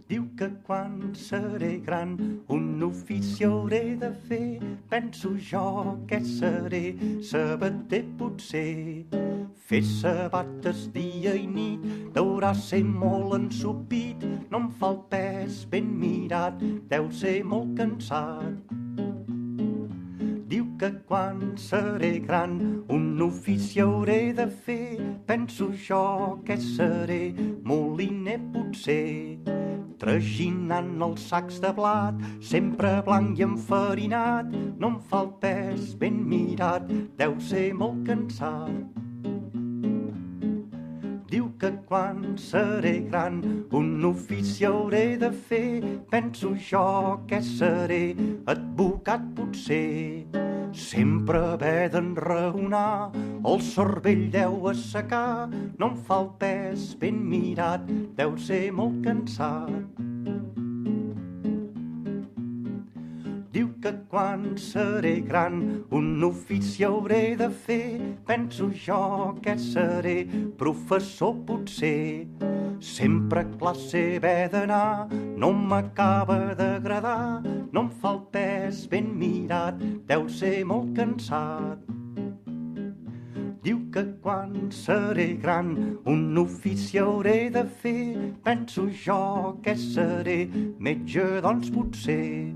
Diu que quan seré gran un ofici hauré de fer. Penso jo que seré sabater potser. Fer sabates dia i nit deurà ser molt ensopit. No em fa el pes ben mirat, deu ser molt cansat. Diu que quan seré gran un ofici hauré de fer. Penso jo que seré moliner potser. Traginant els sacs de blat, sempre blanc i enfarinat. No em fa el pes ben mirat, deu ser molt cansat. Diu que quan seré gran un ofici hauré de fer. Penso jo que seré advocat potser. Sempre haver d'enraonar, el cervell deu assecar. No em fa el pes ben mirat, deu ser molt cansat. Diu que quan seré gran un ofici hauré de fer. Penso jo que seré professor potser. Sempre a classe haver d'anar no m'acaba d'agradar. No em fa el pes ben mirat, deu ser molt cansat. Diu que quan seré gran un ofici hauré de fer. Penso jo que seré metge, doncs potser.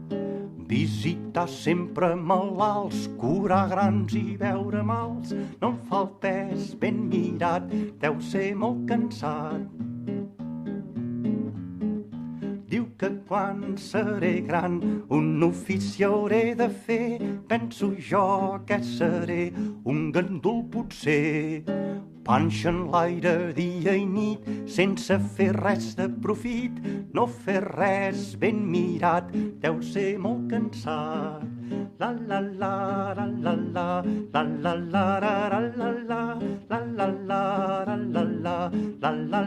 Visitar sempre malalts, curar grans i veure mals. No em fa el pes ben mirat, deu ser molt cansat. Diu que quan seré gran un ofici hauré de fer. Penso jo que seré un gandul potser. Panxa en l'aire dia i nit sense fer res de profit. No fer res ben mirat deu ser molt cansat. La la la la la la la la la la la la la la la la la la la la